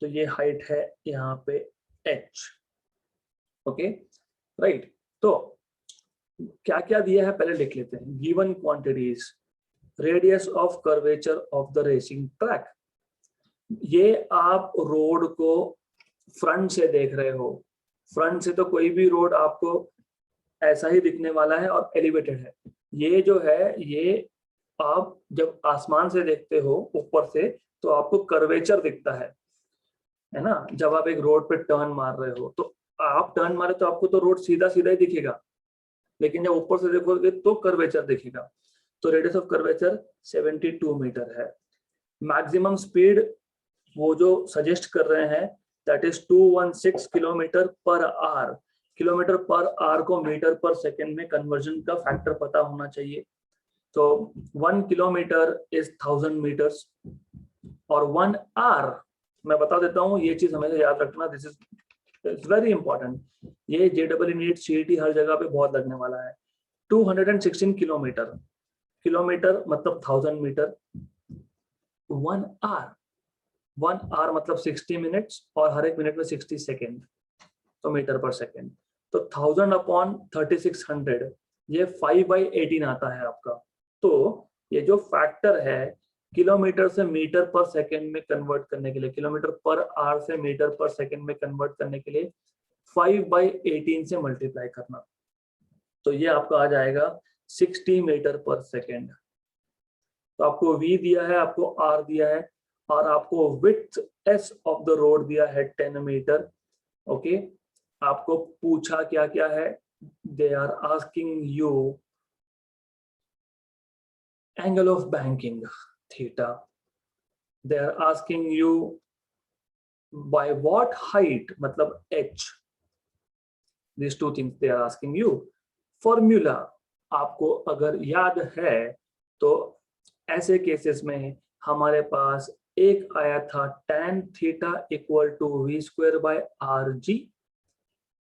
तो ये हाइट है यहाँ पे H, ओके, राइट। तो क्या क्या दिया है पहले लिख लेते हैं। Given quantities, radius of curvature of the racing track. ये आप रोड को फ्रंट से देख रहे हो, फ्रंट से तो कोई भी रोड आपको ऐसा ही दिखने वाला है और एलिवेटेड है। ये जो है, ये आप जब आसमान से देखते हो ऊपर से, तो आपको कर्वेचर दिखता है ना। जब आप एक रोड पे टर्न मार रहे हो, तो आप टर्न मारे तो आपको तो रोड सीधा सीधा ही दिखेगा, लेकिन जब ऊपर से देखोगे तो कर्वेचर दिखेगा। तो रेडियस ऑफ कर्वेचर 72 मीटर है। मैक्सिमम स्पीड वो जो सजेस्ट कर रहे हैं, that is 216 kilometre per our. Kilometre per our को मीटर पर सेकेंड में कन्वर्जन का फैक्टर पता होना चाहिए। तो 1 किलोमीटर इज 1000 मीटर्स, और 1 आवर, मैं बता देता हूँ, ये चीज हमेशा याद रखना, दिस इज वेरी इंपॉर्टेंट। ये JEE नीट CET हर जगह पे बहुत लगने वाला है। 216 किलोमीटर, किलोमीटर मतलब 1000 मीटर, 1 आवर मतलब 60 मिनट्स, और हर एक मिनट में 60 सेकेंड, तो मीटर पर सेकेंड। तो 1000 अपॉन 3600, ये 5/18 आता है आपका। तो ये जो फैक्टर है किलोमीटर से मीटर पर सेकेंड में कन्वर्ट करने के लिए, किलोमीटर पर आवर से मीटर पर सेकेंड में कन्वर्ट करने के लिए 5/18 से मल्टीप्लाई करना, तो ये आपका आ जाएगा 60 मीटर पर सेकेंड। तो आपको V दिया है, आपको R दिया है, और आपको width S of the road दिया है 10 मीटर, ओके। आपको पूछा क्या क्या है, they are asking you angle of banking theta, they are asking you by what height मतलब H, these two things they are asking you। Formula आपको अगर याद है तो ऐसे केसेस में हमारे पास एक आया था tan theta equal to V²/RG।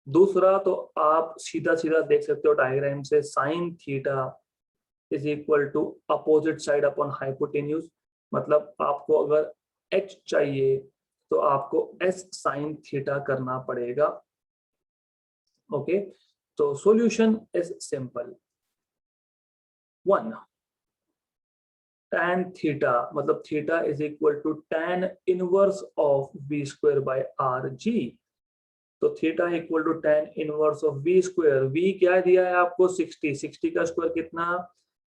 दूसरा तो आप सीधा सीधा देख सकते हो डायग्राम से, sin theta is equal to opposite side upon hypotenuse. मतलब आपको अगर H चाहिए तो आपको S sin थीटा करना पड़ेगा, ओके। तो solution is simple. 1, tan theta मतलब theta is equal to tan inverse of V²/RG। तो theta equal to tan inverse of V²। V क्या दिया है आपको 60, 60 का स्क्वायर कितना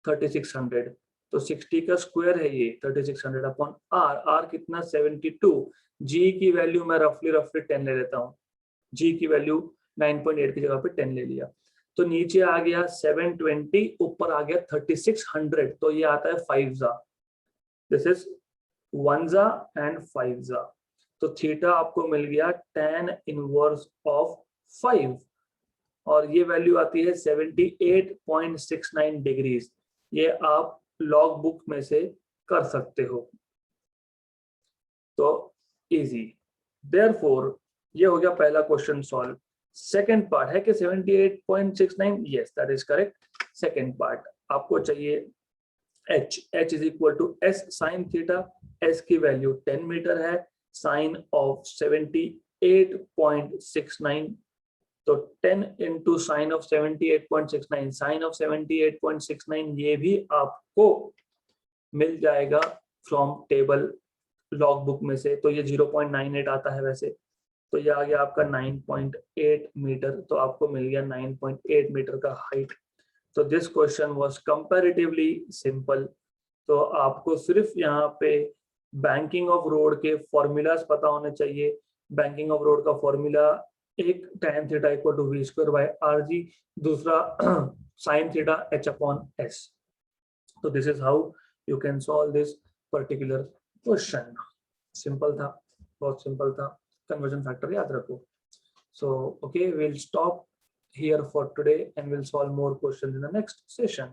3600, तो 60 का स्क्वायर है ये 3600 अपॉन R, R कितना 72। G की वैल्यू मैं रफली 10 ले लेता हूँ, G की वैल्यू 9.8 की जगह पे 10 ले लिया, तो नीचे आ गया 720, ऊपर आ गया 3600, तो ये आता है 5 जा, दिस इज 1 जा एंड 5 जा। तो थीटा आपको मिल गया tan इनवर्स ऑफ 5 और ये वैल्यू आती है 78.69 डिग्रीज। ये आप लॉग बुक में से कर सकते हो, तो इजी। देयरफॉर ये हो गया पहला क्वेश्चन सॉल्व। सेकंड पार्ट है कि 78.69, yes that is correct. Second part आपको चाहिए h is equal to s sine theta. s की वैल्यू 10 मीटर है, साइन ऑफ 78.69, तो 10 into sine of 78.69, sine of 78.69 ये भी आपको मिल जाएगा फ्रॉम टेबल लॉग बुक में से। तो ये 0.98 आता है वैसे, तो ये आ गया आपका 9.8 मीटर, तो आपको मिल गया 9.8 मीटर का हाइट। तो this question was comparatively simple. तो आपको सिर्फ यहाँ पे बैंकिंग ऑफ रोड के फॉर्मूलाज पता होने चाहिए। बैंकिंग ऑफ रोड का फॉर्मूला एक tan theta equal to v square by rg, दूसरा sin थीटा h अपॉन s। तो this is how you can solve this particular question. Simple था, बहुत सिंपल था। कन्वर्जन फैक्टर याद रखो। So okay, we'll stop here for today and we'll solve more questions in the next session.